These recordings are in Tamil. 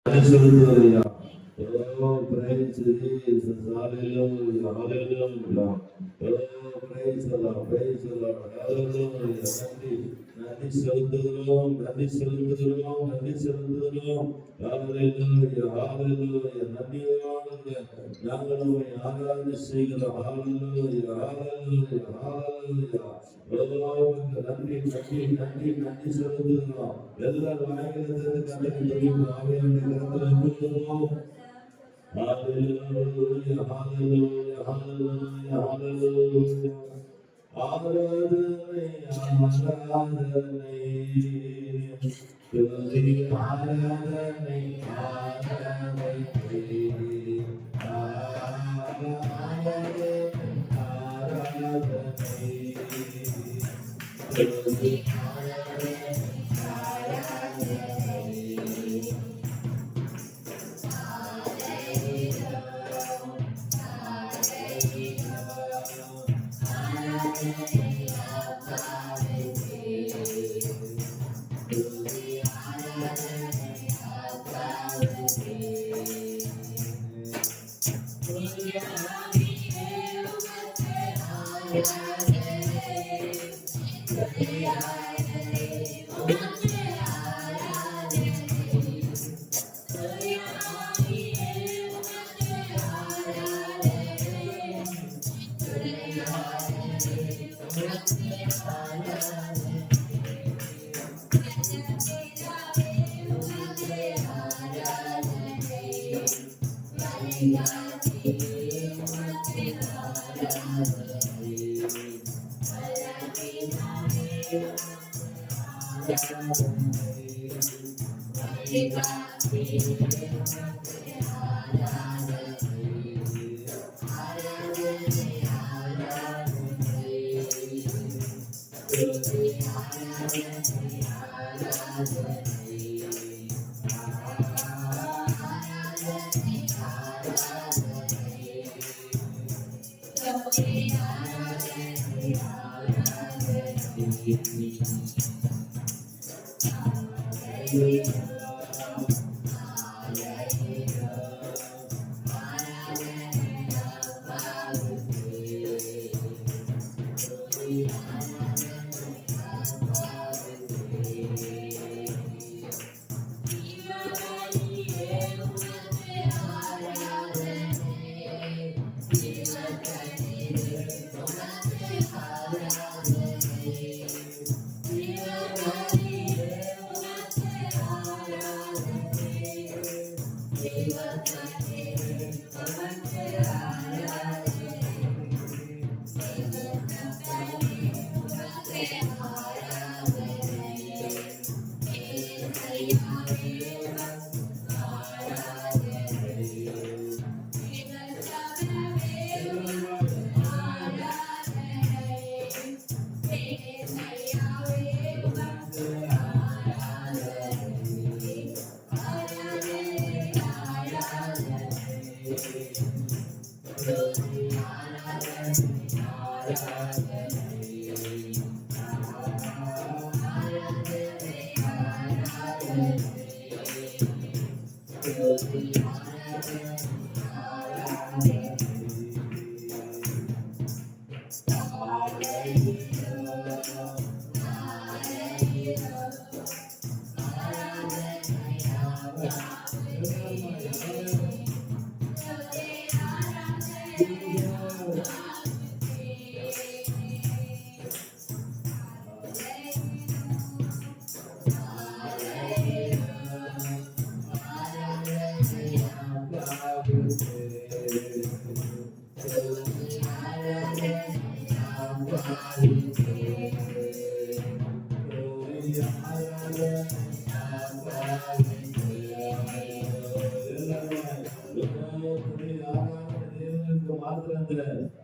Hallelujah. Oh, praise Jesus. Hallelujah. Hallelujah. Oh, praise the Lord. Praise the Lord. Hallelujah. நன்றி செலுத்துகிறோம். நன்றி செலுத்துகிறோம். நன்றி செலுத்துகிறோம். Hallelujah. Hallelujah. நன்றியோடு நாங்கள் உம்மை ஆராதனை செய்கிறோம். Hallelujah. Hallelujah. Hallelujah. நன்றி நன்றி நன்றி நன்றி செலுத்துகிறோம். எல்லா வாய்களுக்கு கட்டளை தெரியும். ஆவியானவருடைய கரத்தில் இருக்கிறோம். Hallelujah. Hallelujah. Hallelujah. Hallelujah. ஆராதனை ஆராதனை துதி ஆராதனை ஆராதனை ஆராதனை ஆராதனை துதி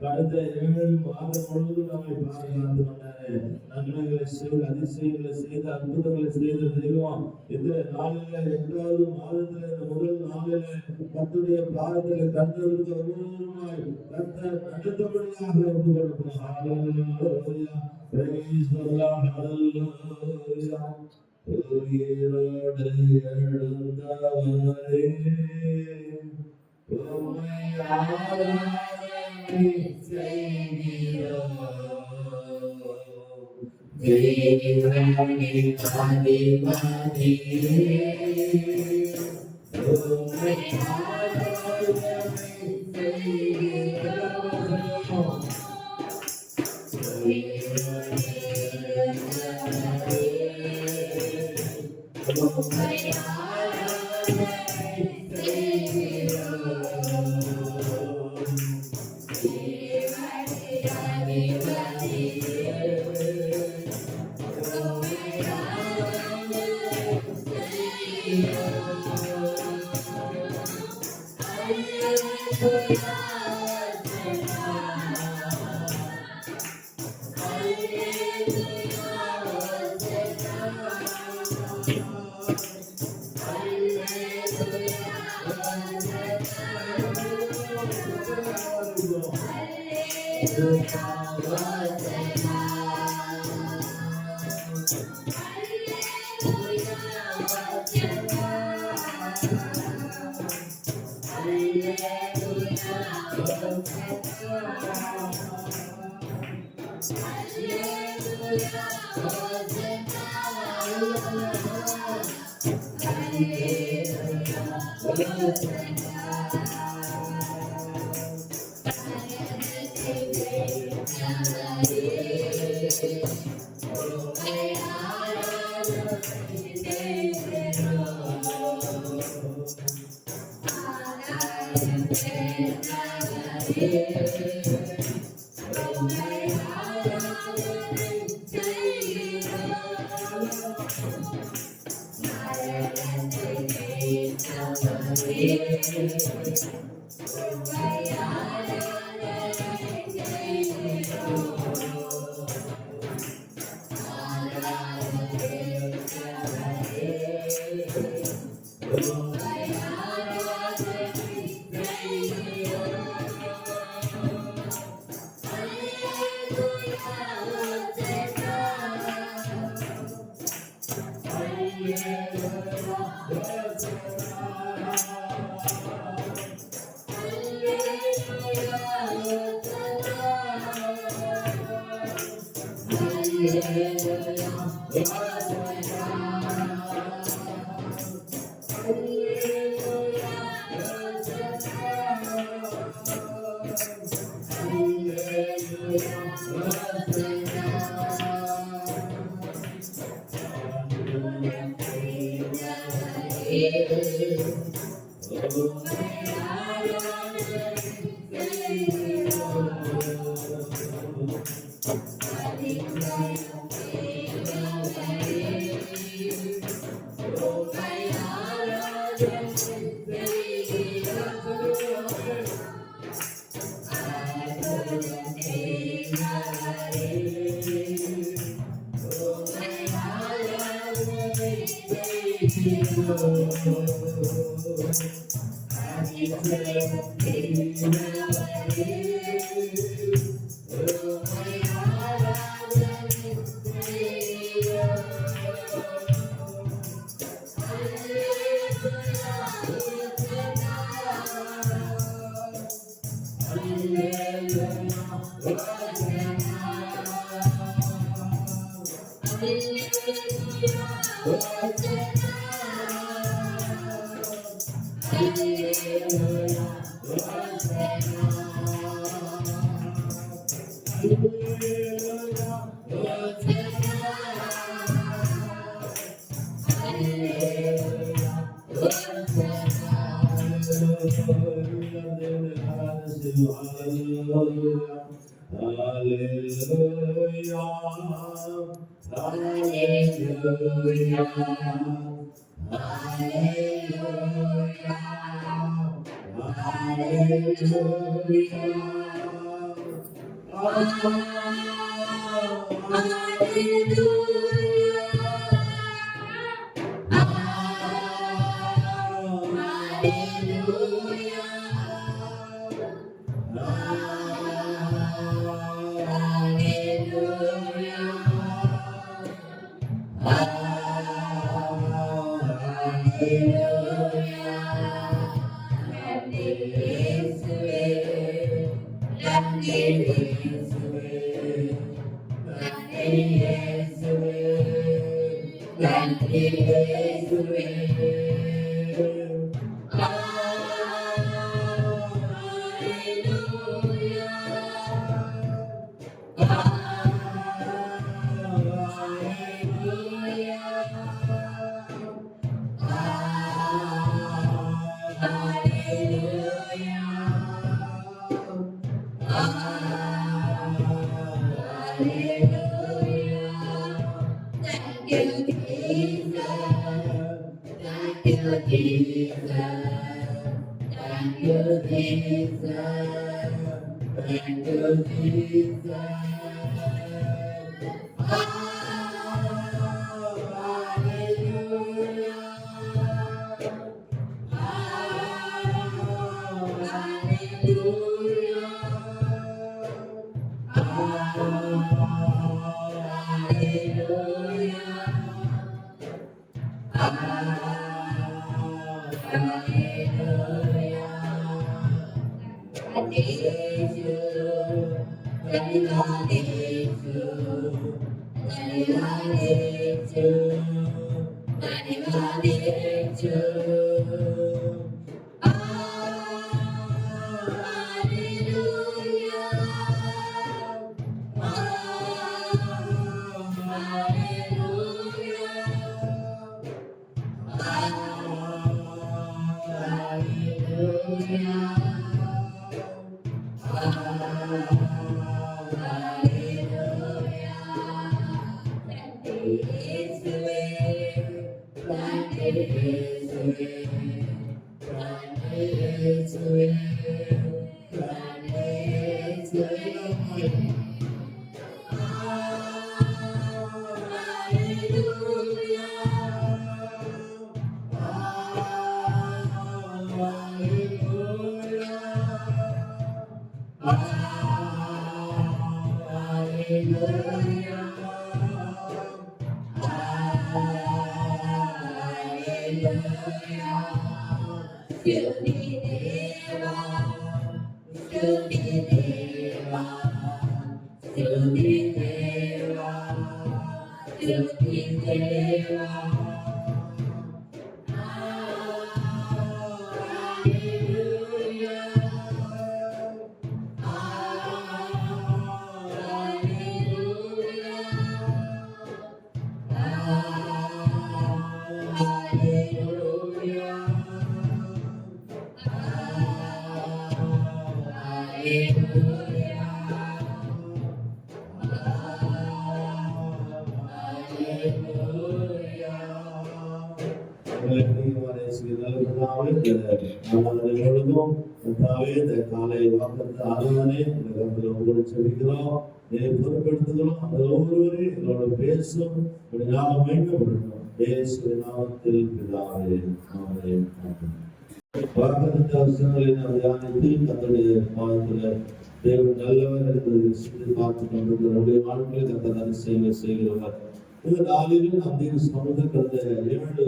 கடந்த 7 மாதம் முழுவதும் நம்மை பாதுகாத்து வந்தாரு. நன்மைகளை செய்து அதிசயங்களை செய்து அற்புதங்களை செய்த தெய்வம் இந்த நாளில 8வது மாதத்துல இந்த முதல் நாளில கர்த்தருடைய பாதத்துல கண்டதற்கு ஒவ்வொருமாய் கர்த்தர் நடத்தபடியாக ஒப்பு கொடுப்போம். ஹalleluya praise the Lord hallelujah உயிரோடு எழுந்தவரே உம்மை ஆராதனை செய்கிறோம். தேவனே அதிபதியே உம்மை ஆராதனை செய்கிறோம். காலை வாக்கத்தை ஆராதனை ஒவ்வொரு செவிக்கிறோம் பொறுப்பெடுத்துக்கிறோம். அந்த ஒவ்வொருவரையும் எங்களோட பேசும் நாம மீட்கப்படணும். இயேசுவின் நாமத்தில் பிதாவே ஆமென். வாக்குத்தத்த வசனங்களை நாம் தியானித்து கர்த்தருடைய பாதத்தில் தேவன் நல்லவர் என்பதை சிந்தி பார்த்து கொண்டிருக்கிற நாட்களில் கர்த்தர் அதிசயங்களை செய்கிறவர். இந்த நாளிலும் நாம் தேவ சமூகத்தில் கடந்த 7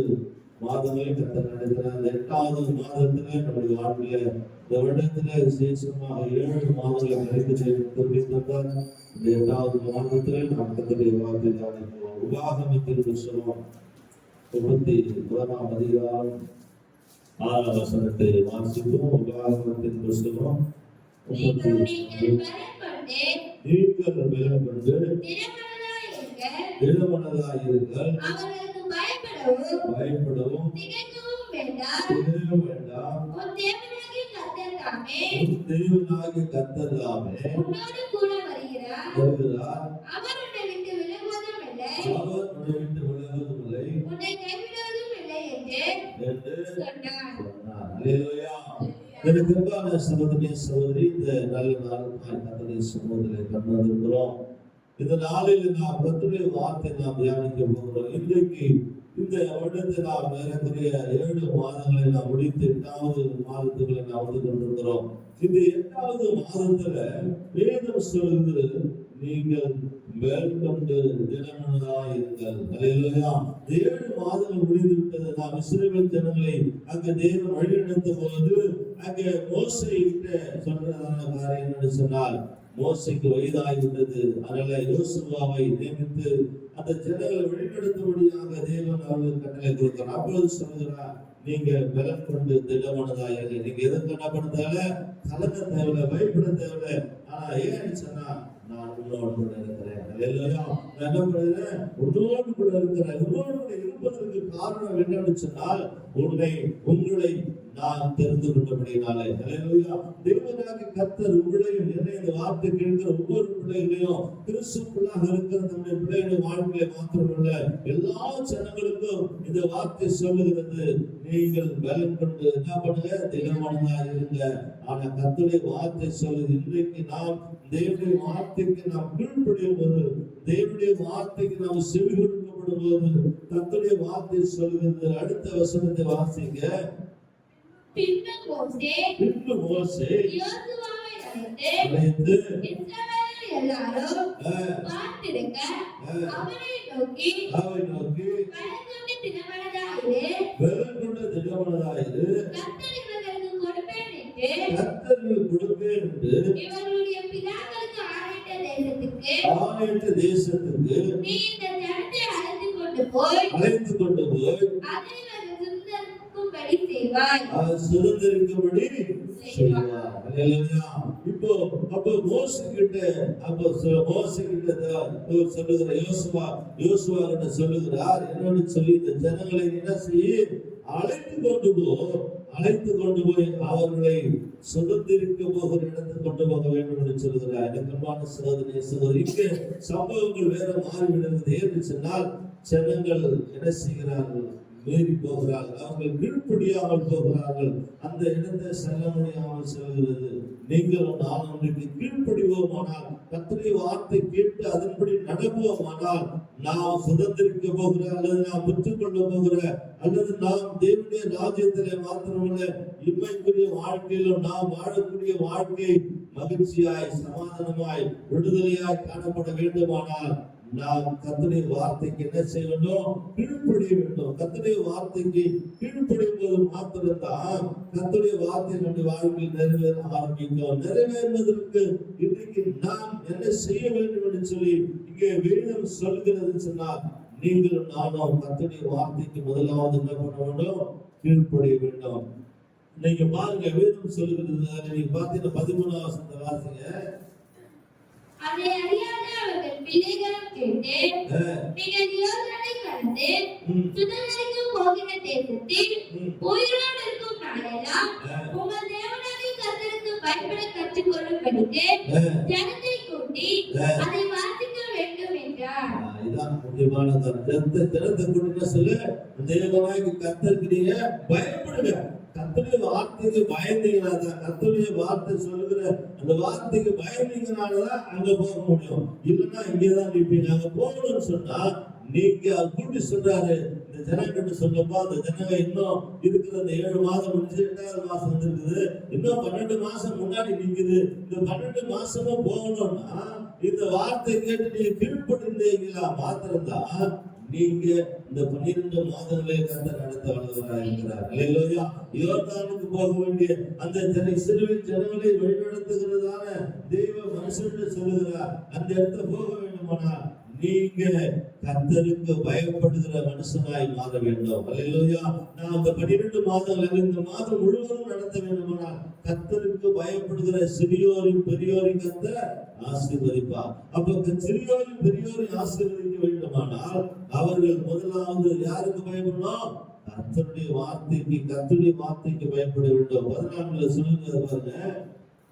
மாதங்களை கர்த்தர் நடக்கிறார். அந்த 8வது மாதத்துல நம்முடைய வாழ்க்கையில இந்த வருடத்துல விசேஷமாக 7 மாதங்களை கிடைத்திருந்தார். இந்த 8வது மாதத்துல நாம் கர்த்தருடைய வார்த்தை தியானிக்கிறோம். உபாகமத்தின் புத்தகம் 31ஆம் அதிகாரம் 6ஆம் வசனத்தை வாசிப்போம். உபாகமத்தின் புத்தகம் 31. நீங்கள் பலப்பட்டு திடமனதாயிருங்கள், பயப்படவும் வேண்டாம். உன் தேவனாகிய கர்த்தர் தாமே உன்னோடு கூட வருகிறார். அவர் உன்னை விட்டு விலகுவதும் இல்லை, உன்னை கைவிடுவதும் இல்லை என்று சொன்னார். அல்லேலூயா. எனக்கு அன்பான சகோதரனே, சகோதரி, இந்த நல்ல நாளுக்காக கர்த்தருடைய சமூகத்திலே கடந்து வந்திருக்கிறோம். இந்த நாளில் நாம் கர்த்தருடைய வார்த்தை நாம் தியானிக்க போகிறோம். இன்றைக்கு இந்த வருடத்தை நாம் ஏறக்குறைய 7 மாதங்களை நாம் முடித்து 8வது மாதத்துக்குள்ள நாம் வந்து கொண்டிருக்கிறோம். இந்த 8வது மாதத்துல வேதம் சொல்கிறது, நீங்கள் மேற்கொண்டு தினமனதாயிருங்கள். அல்லேலூயா. 7 மாதங்கள் முடிந்து விட்டது. நாம் இஸ்ரவேல் ஜனங்களை அங்க தேவன் வழிநடத்தும் போது அங்க மோசே கிட்ட சொல்றதான காரியம் என்று சொன்னால், மோசைக்கு வயதாகிவிட்டது. அதனால யோசுவாவை நியமித்து அந்த ஜனங்களை வழிநடத்தும்படியாக தேவன் அவர்களுக்கு கட்டளை கொடுக்கிறார். அப்பொழுது சொல்கிறார், நீங்க பலன் கொண்டு திடமானதாக நீங்க எதுக்கு என்ன பண்ணதால கலங்க தேவையில்லை, பயப்பட தேவையில்லை. ஆனா ஏன்னு சொன்னா நான் உன்னோடு கூட இருக்கிறேன். நான் என்ன பண்ணுறேன், உன்னோடு கூட இருக்கிறேன். உன்னோடு கூட இருப்பதற்கு காரணம் என்னன்னு சொன்னால் உங்களை நான் தெரிந்து கொண்டபடினாலே. தேவனாகிய கர்த்தர் உங்களையும் என்னை இந்த வார்த்தை கேட்கிற ஒவ்வொரு பிள்ளைகளையும் கிறிஸ்துக்குள்ளாக இருக்கிற நம்முடைய பிள்ளைகளுடைய வாழ்க்கையை மாத்திரமல்ல எல்லா ஜனங்களுக்கும் இந்த வார்த்தை சொல்லுகிறது, நீங்கள் பலன் கொண்டு என்ன பண்ணுங்க, திடமானதாக இருங்க. ஆனா கர்த்தருடைய வார்த்தை சொல்லுது, இன்றைக்கு நாம் தேவனுடைய வார்த்தைக்கு நாம் கீழ்ப்படியும் போது, தேவனுடைய வார்த்தைக்கு நாம் செவி கொடுக்கப்படும் போது கர்த்தருடைய வார்த்தை சொல்லுகிறது. அடுத்த வசனத்தை வாசிங்க. பின்பு மோசே யோசுவாவை அழைத்து இஸ்ரவேலர் எல்லாரும் பார்த்திருக்க அவனை நோக்கி பலன் கொண்டு திடமனதாயிரு, கர்த்தர் இவர்களுக்கு கொடுப்பேன் என்று இவர்களுடைய பிதாக்களுக்கு ஆணையிட்ட தேசத்துக்கு நீ இந்த ஜனத்தை அழைத்து கொண்டு போய் அதை சுதந்திரிக்கும்படி செய்வார். இப்போ அப்ப மோசே கிட்ட சொல்லுகிற யோசுவா கிட்ட சொல்லுகிறார், என்னன்னு சொல்லி இந்த ஜனங்களை என்ன செய்ய அழைத்து கொண்டு போய் அவர்களை சுதந்திரிக்க போகிற இடத்துக்கு கொண்டு போக வேண்டும் என்று சொல்லுகிறார். எனக்கு சகோதரி இங்க சம்பவங்கள் வேற மாறிவிடுகிறது. ஏன்னு சொன்னால் ஜனங்கள் என்ன செய்கிறார்கள், மீறி போகிறார்கள், அவர்கள் கீழ்ப்படியாமல் போகிறார்கள், அந்த இடத்தை செல்ல முடியாமல் செல்கிறது. நீங்களும் நானும் இன்றைக்கு கீழ்ப்படிவோமானால், கர்த்தருடைய வார்த்தை கேட்டு அதன்படி நடப்போமானால் நாம் சுதந்திரிக்க போகிற அல்லது நாம் பெற்றுக்கொள்ள போகிற அல்லது நாம் தேவனுடைய ராஜ்யத்திலே மாத்திரமல்ல இம்மைக்குரிய வாழ்க்கையிலும் நாம் வாழக்கூடிய வாழ்க்கை மகிழ்ச்சியாய் சமாதானமாய் விடுதலையாய் காணப்பட வேண்டுமானால் நாம் கர்த்தருடைய வார்த்தைக்கு என்ன செய்ய வேண்டும், கீழ்ப்படிய வேண்டும். கர்த்தருடைய வார்த்தைக்கு கீழ்ப்படியும் போது மாத்திரம்தான் கர்த்தருடைய வார்த்தை நம்முடைய வாழ்க்கையில் நிறைவேற ஆரம்பிக்கும். நிறைவேறுவதற்கு இன்றைக்கு நாம் என்ன செய்ய வேண்டும் என்று சொல்லி இங்கே வேதம் சொல்கிறது சொன்னால், நீங்களும் நானும் கர்த்தருடைய வார்த்தைக்கு முதலாவது என்ன பண்ண வேண்டும், கீழ்ப்படிய வேண்டும். நீங்க பாருங்க, வேதம் சொல்லுகிறது, நீங்க பாத்தீங்கன்னா 13ஆம் வசனத்தை வாசிங்க. அதை அறியாத அவர்கள் பிள்ளைகளும் கேட்டு நீங்கள் யோர்தானை கடந்து சுதந்திரிக்க போகிற தேசத்தில் உயிரோடு இருக்கும் நாளெல்லாம் உங்கள் தேவனாகிய கர்த்தருக்கு பயப்பட கற்றுக்கொள்ளும்படிக்கு ஜனத்தை கூட்டி அதை வாசிக்க வேண்டும் என்றார். இதான் முக்கியமான ஜனத்தை கூட்டி சொல்லு, தேவனாகிய கர்த்தருக்கு நீங்க பயப்படுங்க. கர்த்தருடைய வார்த்தைக்கு பயந்தீங்கன்னாதான், கர்த்தருடைய வார்த்தை சொல்லுகிற அந்த வார்த்தைக்கு பயந்தீங்கனாலதான் அங்க போக முடியும். இல்லைன்னா இங்கேதான் நிற்பீங்க. அங்க போகணும்னு சொன்னா நீங்க கூட்டி சொல்றாரு, இந்த ஜனங்கிட்ட சொல்லப்பா, அந்த ஜனங்க இன்னும் இருக்கிற அந்த 7 மாதம் முடிஞ்சு 8வது மாசம் வந்துருக்குது, இன்னும் 12 மாசம் முன்னாடி நிக்குது. இந்த 12 மாசமும் போகணும்னா இந்த வார்த்தை கேட்டு நீங்க கீழ்பட்டிருந்தீங்களா மாத்திரம்தான் நீங்க இந்த 12 மாதங்களே கர்த்தர் நடத்த வல்லவராக இருக்கிறார். அல்லேலூயா. யோர்தானுக்கு போக வேண்டிய அந்த இஸ்ரவேல் ஜனங்களை வழிநடத்துகிறதான தெய்வ மனுஷன் சொல்லுகிறார், அந்த இடத்துல போக வேண்டுமானால் நீங்க கர்த்தருக்கு பயப்படுகிற மனுஷனாய் மாற வேண்டும். அல்லேலூயா. நான் அந்த 12 மாதங்கள் இந்த மாதம் முழுவதும் நடத்த வேண்டுமானால் கர்த்தருக்கு பயப்படுகிற சிறியோரின் பெரியோரின் கர்த்தர் ஆசீர்வதிப்பார். அப்ப சிறியோரின் பெரியோரின் ஆசீர்வதிக்க வேண்டுமானால் அவர்கள் முதலாவது யாருக்கு பயப்படணும், கர்த்தருடைய வார்த்தைக்கு பயப்பட வேண்டும். 14ல சொல்லுங்க பாருங்க.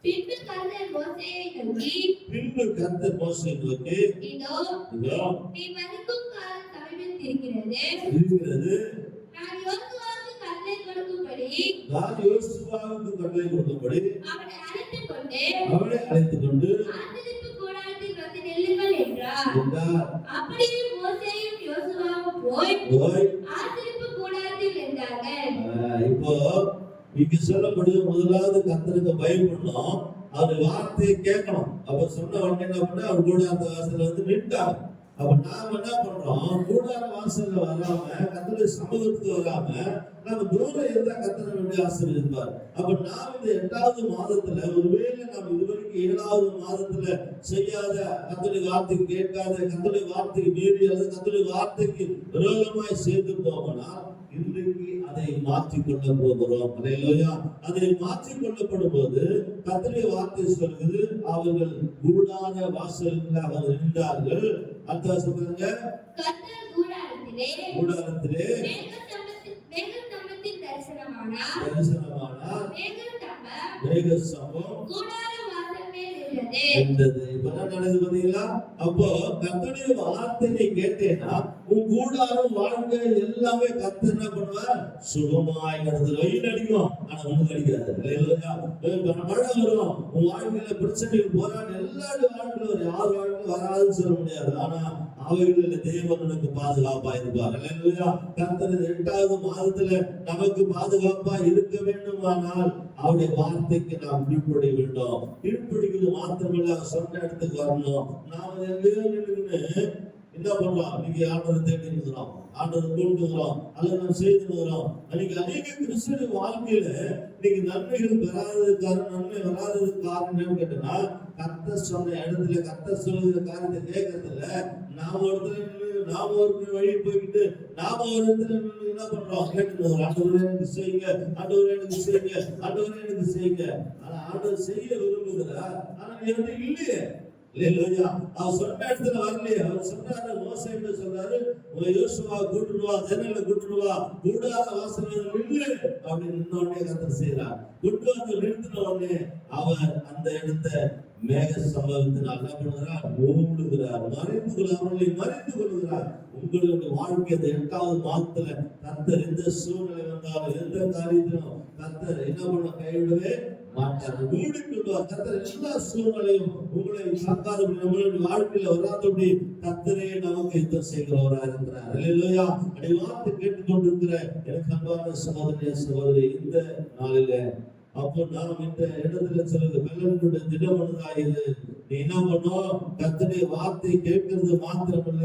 பின்பு கர்த்தர் மோசேயை நோக்கி இதோ நீ மரிக்கும் காலம் சமீபத்திருக்கிறது. நான் யோசுவாவுக்கு கட்டளை கொடுக்கும்படி அவனை அழைத்துக் கொண்டு ஆசரிப்பு கூடாரத்தில் வந்து நில்லுங்கள் என்றார். அப்படியே மோசேயும் யோசுவாவும் போய் ஆசரிப்பு கூடாரத்தில் நின்றார்கள். இப்போ இங்க சொல்லப்படுது, முதலாவது கர்த்தருக்கு பயப்படணும், அவர் வார்த்தையை கேட்கணும். அப்ப சொன்ன உடனே என்ன பண்ண, அவர் கூட அந்த வாசல்ல வந்து நின்றாங்க. அப்ப நாம என்ன பண்றோம்? கூடார வாசல்ல வராம, கர்த்தருடைய சமூகத்துக்கு வராம நம்ம தூரம் இருந்தா கர்த்தர் நம்முடைய ஆசீர்வதிப்பார். அப்ப நாம் இந்த 8வது மாதத்துல ஒருவேளை நாம் இதுவரைக்கும் 7வது மாதத்துல செய்யாத, கர்த்தருடைய வார்த்தைக்கு கேட்காத, கர்த்தருடைய வார்த்தைக்கு மீறி அல்லது கர்த்தருடைய வார்த்தைக்கு விரோதமாய் சேர்ந்துட்டோம்னா இன்றைக்கு அதை மாற்றிக்கொள்ள போகிறோம். அல்லேலூயா. அதை மாற்றிக்கொள்ளப்படும் போது கர்த்தருடைய வார்த்தை சொல்கிறது, அவர்கள் கூடார வாசலுக்குள்ள அவர் நின்றார்கள். அடுத்த சொல்றாங்க, கர்த்தர் கூடாரத்திலே மேகஸ்தம்பத்தின் தரிசனமானார். மேகஸ்தம்பம் கூடார வாசல் மேல் இருந்தது. இப்ப என்ன நடக்குது பாத்தீங்களா? அப்போ கர்த்தருடைய வார்த்தையை கேட்டேன்னா உன் கூடாரம், வாழ்க்கை எல்லாமே கர்த்தர் என்ன பண்ணுவார்? சுகமாய் நடந்து வெயில் அடிக்கும், ஆனா உனக்கு அடிக்காது. அல்லேலூயா. மழை வரும், உன் வாழ்க்கையில பிரச்சனைகள் போராட்டம் எல்லாரும் வாழ்க்கையில வரும், யார் வாழ்க்கையில வராதுன்னு சொல்ல முடியாது. ஆனா அவைகளில் தேவன் உனக்கு பாதுகாப்பா இருப்பார். அல்லேலூயா. கர்த்தர் 8வது மாதத்துல நமக்கு பாதுகாப்பா இருக்க வேண்டுமானால் அவருடைய வார்த்தைக்கு நாம் கீழ்ப்படிய வேண்டும். கீழ்ப்படிக்கிறது மாத்திரமல்ல, சொன்ன இடத்துக்கு வரணும். நாம எங்கேயோ நின்று என்ன பண்றோம்? இன்னைக்கு ஆண்டவரை தேடி இருக்கிறோம், ஆண்டவரை கூட்டுகிறோம், அல்லது நாம் செய்துகிறோம். அன்னைக்கு அநேக கிறிஸ்துவ வாழ்க்கையில இன்னைக்கு நன்மைகள் பெறாததுக்கு காரணம், நன்மை வராததுக்கு காரணம் என்னன்னு கேட்டோம்னா, கர்த்தர் சொன்ன இடத்துல, கர்த்தர் சொல்லுகிற காரியத்தை கேட்கறதுல நாம ஒரு வழி போய்கிட்டு நாம ஒரு இடத்துல என்ன பண்றோம்? கேட்டுக்கிறோம், ஆண்டவரே எனக்கு செய்யுங்க, ஆண்டவரே எனக்கு செய்யுங்க, ஆண்டவரே எனக்கு செய்யுங்க. ஆனா ஆண்டவர் செய்ய விரும்புகிறார், ஆனா நீ வந்து இல்லையே. அல்லேலூயா. அவர் சொன்ன இடத்துல வரலையே. அவர் சொன்னாரு, மோசேன்னு சொல்றாரு, யோசுவா கூட்டிட்டு வா, ஜனங்களை கூட்டிட்டு வா, கூடார வாசல்ல நில்லு அப்படின்னு நின்ன உடனே கர்த்தர் செய்யறார். கூட்டு வந்து நிறுத்தின உடனே அவர் அந்த இடத்தை மேக சம்பவத்தினால் என்ன பண்ணுகிறார்? மூடுகிறார், அவர்களை மறைந்து கொள்கிறார். உங்களுடைய வாழ்க்கை இந்த 8வது மாதத்துல கர்த்தர் எந்த சூழ்நிலை வந்தாலும், எந்த காரியத்திலும் கர்த்தர் என்ன பண்ண கைவிடவே மாட்டார், மூடிக்கொள்வார். கர்த்தர் எல்லா சூழ்நிலையும் உங்களை காக்காதபடி, நம்மளுடைய வாழ்க்கையில வராதபடி கர்த்தரே நமக்கு யுத்தம் செய்கிறவராக இருக்கிறார். அல்லேலூயா. அப்படி வார்த்தை கேட்டுக்கொண்டிருக்கிற எனக்கு அன்பான சகோதரிய சகோதரி, இந்த நாளில அப்போ நாம் இந்த இடத்துல சொல்றது வெள்ளனுடைய திடமனதாயிரு. நீ என்ன பண்ணும்? கர்த்தருடைய வார்த்தை கேட்கிறது மாத்திரமல்ல,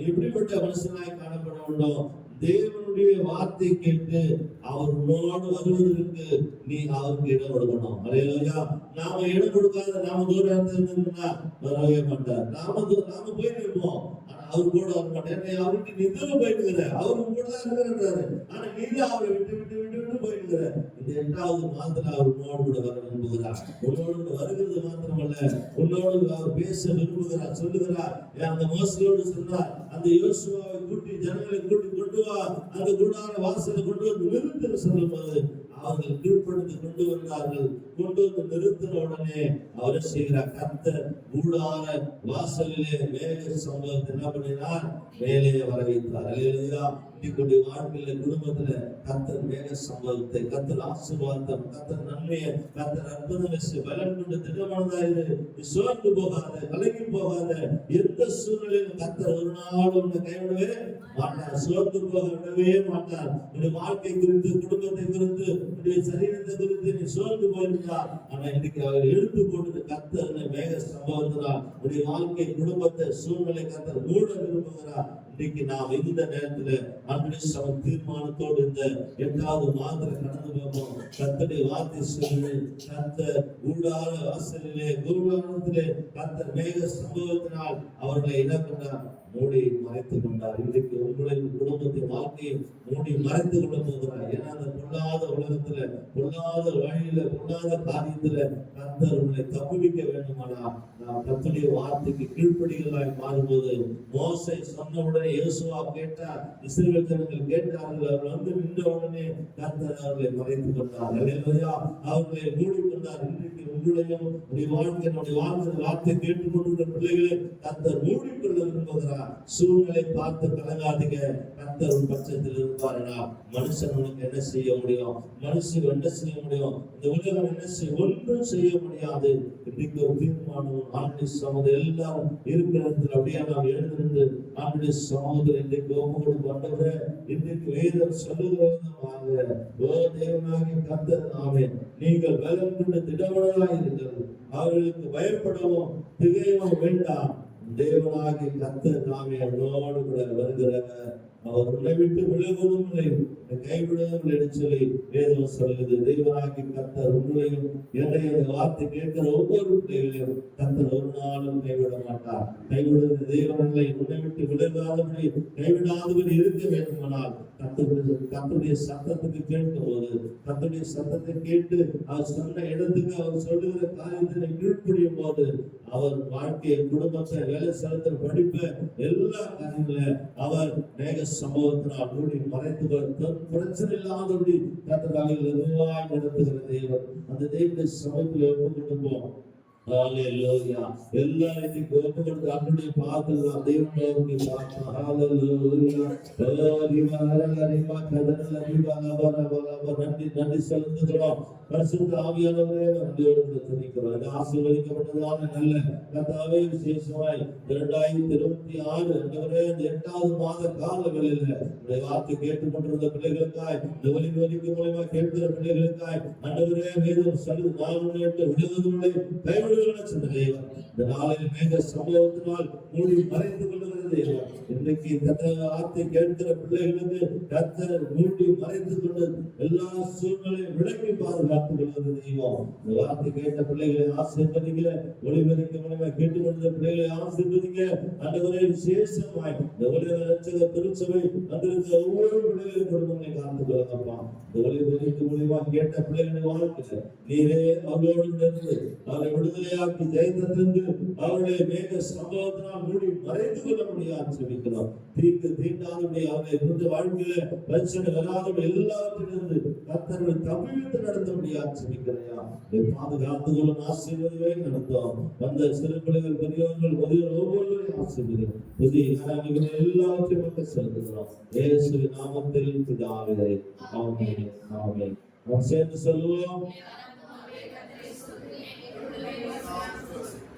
எப்படிப்பட்ட மனுஷனாய் காணப்பட வேண்டும்? தேவனுடைய வார்த்தை கேட்டு அவர் உன்னோடு வருவதற்கு நீ அவருக்கு இடம் கொடுக்கணும். அல்லேலூயா. நாம இடம் கொடுக்காத, நாம தூரம் இருந்தோம்னா வரவே மாட்டார். நாம போய் நிற்போம், ஆனா அவர் கூட வர மாட்டேன். அவருக்கு நீ தூரம் போயிட்டு அவரு கூட தான் இருக்கிறாரு, ஆனா நீ தான் அவரை விட்டு விட்டு விட்டு விட்டு போயிட்டு. இந்த 8வது மாதத்துல அவர் உன்னோடு கூட வர விரும்புகிறார். உன்னோடு வருகிறது மாத்திரமல்ல, உன்னோடு அவர் பேச விரும்புகிறார், சொல்லுகிறார். அந்த மோசையோடு சொன்னார், அந்த யோசுவாவை கூட்டி, ஜனங்களை கூட்டி கொண்டு வா, அந்த கூடார வாசலை கொண்டு வந்து நிறுத்த சொல்லும் போது அவர்கள் கீழ்ப்படுத்தி கொண்டு வந்தார்கள். கொண்டு வந்து நிறுத்தின உடனே அவரை செய்கிறார், கர்த்தர் கூடார வாசலிலே மேக சம்பவத்தை என்ன பண்ணினார்? மேலே வர வைத்தார். அல்லேலூயா. இன்னைக்கு வாழ்க்கையில, குடும்பத்துல கர்த்தர் மேக சம்பவத்தை, கர்த்தர் ஆசீர்வாதத்தை, கர்த்தர் நன்மையை, கர்த்தர் அற்புதம் வச்சு பலன் கொண்டு திடமானதாயிரு. நீ சோர்ந்து போகாத, கலங்கி போகாத. எந்த சூழ்நிலையும் கர்த்தர் ஒரு நாள் உன்னை கைவிடவே மாட்டார், சோர்ந்து போக விடவே மாட்டார். உன்னுடைய வாழ்க்கை குறித்து, குடும்பத்தை குறித்து, உன்னுடைய சரீரத்தை குறித்து நீ சோர்ந்து போயிருந்தா, ஆனா இன்னைக்கு அவர் எடுத்து போட்டு கர்த்தர் மேக சம்பவத்தினால் உன்னுடைய வாழ்க்கை, குடும்பத்தை, சூழ்நிலை கர்த்தர் மூட விரும்புகிறார். இன்னைக்கு நாம் இந்த நேரத்துல அன்பு தீர்மானத்தோடு இந்த 8வது மாதத்துல கடந்து போவோம். கர்த்தருடைய வார்த்தை சொல்லி, கர்த்தர் கூடார வாசலிலே, கூடாரத்திலே கர்த்தர் மேக சம்பவத்தினால் அவர்களை என்ன பண்ணார்? மூடி மறைத்துக் கொண்டார். இன்றைக்கு உங்களுடைய குடும்பத்தின் வாழ்க்கையை மூடி மறைத்து கொள்ள போகிறார். ஏன்னா அந்த பொல்லாத உலகத்துல, பொல்லாத வழியில, பொல்லாத காரியத்துல கர்த்தர் உங்களை தப்புவிக்க வேண்டுமானால் நாம் கர்த்தருடைய வார்த்தைக்கு கீழ்ப்படிகளாய் மாறும்போது, மோசே சொன்ன உடனே யோசுவா கேட்டார், இஸ்ரவேல் ஜனங்கள் கேட்டார்கள். அவர்கள் வந்து நின்ற உடனே கர்த்தர் அவர்களை மறைத்துக் கொண்டார். அல்லேலூயா. அவர்களை மூடிக்கொண்டார். இன்றைக்கு உங்களையும் உடைய வாழ்க்கையினுடைய வார்த்தை கேட்டுக்கொண்டிருக்கிற பிள்ளைகளை கர்த்தர் மூடிக்கொள்ள விரும்புகிறார். சூழ்நிலை பார்த்து கலங்காதீங்க. கர்த்தர் ஒரு பட்சத்தில் இருப்பாருனா மனுஷன் உனக்கு என்ன செய்ய முடியும்? மனுஷன் என்ன செய்ய முடியும்? இந்த உலகம் என்ன செய்ய? ஒன்றும் செய்ய முடியாது. இன்னைக்கு ஒரு தீர்மானம், ஆண்டு சமூகம் எல்லாரும் இருக்கிற இடத்துல அப்படியே நாம் எழுந்திருந்து ஆண்டு சமூகத்தில் இன்றைக்கு ஒவ்வொரு கொண்டவரை இன்றைக்கு வேதம் சொல்லுகிறவங்க தேவனாகிய கர்த்தர் நாமே, நீங்கள் பலம் கொண்டு திடமனதாய் இருக்கிறது. அவர்களுக்கு பயப்படவும் திகையவும் வேண்டாம். தேவனாகிய கர்த்தர் தாமே அவனோடு கூட வருகிறவர். அவர் உன்னை விட்டு விலகுவதும் இல்லை, கைவிடுவதும் இல்லை என்று சொல்லி வேதம் சொல்லுது. தேவனாகிய கர்த்தர் உங்களையும் என்னுடைய அந்த வார்த்தை கேட்கிற ஒவ்வொரு பிள்ளைகளையும் கர்த்தர் ஒரு நாளும் கைவிட மாட்டார். கைவிடுவது தேவனை உன்னை விட்டு விலகாதபடி கைவிடாதபடி இருக்க வேண்டுமானால் கர்த்தருடைய சத்தத்துக்கு கேட்கும் போது, கர்த்தருடைய சத்தத்தை கேட்டு அவர் சொன்ன இடத்துக்கு அவர் சொல்லுகிற காரியத்தை கீழ்ப்படியும் போது அவர் வாழ்க்கையை, குடும்பத்தை, வேலை செலுத்துற படிப்பை, எல்லா காரியங்களை அவர் மேக சம்பவத்தினால் மூடி மறைத்து பிரச்சனை இல்லாதபடி கர்த்தராக நிர்வாகி நடத்துகிற தேவன். அந்த தேவனுடைய சமூகத்தில் ஒப்புக்கொண்டு ஹalleluya. எல்லாரையும் கோபப்படுத்த அவருடைய பாதத்தில் தேவன் நோக்கி பார்த்தார். ஹalleluya. நன்றி செலுத்துகிறோம். பரிசுத்த ஆவியானவரே நன்றியோடு துதிக்கிறோம். ஆசீர்வதிக்கப்பட்டதான நல்ல கர்த்தாவே, விசேஷமாய் 2026 ஆண்டவரே இந்த 8வது மாத காலங்களில் உடைய வார்த்தை கேட்டுக்கொண்டிருந்த பிள்ளைகளுக்காய், இந்த ஒலிபரப்பு மூலமா கேட்கிற பிள்ளைகளுக்காய் ஆண்டவரே வேதம் சொல்லு நான் விடுவதில்லை கைவிடுவதில்லை சொன்ன தேவன். இந்த நாளில் மேக சம்பவத்தினால் மூடி மறைத்துக் கொள்ளுகிற தேவன். இன்றைக்கு கர்த்தர் வார்த்தை கேட்கிற பிள்ளைகளுக்கு கர்த்தர் மூடி மறைத்துக் கொண்டு எல்லா சூழ்நிலையும் விலக்கி பாதுகாத்துக் கொள்கிற தெய்வம். இந்த வார்த்தை கேட்ட பிள்ளைகளை ஆசீர்வதிங்க. ஒளிபரப்பு மூலமா கேட்டுக்கொண்ட பிள்ளைகளை ஆசீர்வதிங்க. ஆண்டவரே விசேஷமாய் இந்த ஒளிபர ரட்சக திருச்சபை வந்திருக்கிற ஒவ்வொரு பிள்ளைகளின் குடும்பங்களை காத்துக் கொள்ளுங்கப்பா. இந்த ஒளிபரப்பு மூலமா கேட்ட பிள்ளைகளின் வாழ்க்கை நீரே அவர்களோடு இருந்து அவரை விடுதலையாக்கி ஜெயத்திலிருந்து அவருடைய மேக சம்பவத்தினால் மூடி மறைத்துக் கொள்ள முடியாது சொல்லிக்கிறோம். தீண்டாதபடி அவருடைய குடும்ப வாழ்க்கையில பிரச்சனை வராதபடி எல்லாவற்றிலிருந்து கர்த்தரை தப்பிவிட்டு நடத்த முடியாது சொல்லிக்கிறையா. பாதுகாத்துக் கொள்ளும் ஆசீர்வதிகளை நடத்தும். வந்த சிறு பிள்ளைகள், பெரியவர்கள், முதியோர் ஒவ்வொருவரையும் ஆசீர்வதிகள். புதிய எல்லாவற்றையும் மக்கள் செலுத்துகிறோம். இயேசுவின் நாமத்தில் பிதாவே. ஆமென். ஆமென். நாம் சேர்ந்து சொல்லுவோம்.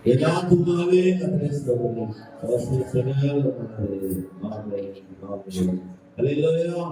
யதார்த்தமாகவே கர்த்தரை ஸ்தோத்திரம். அவசியம் சரியாக ஆமென். ஆமென். ஹல்லேலூயா.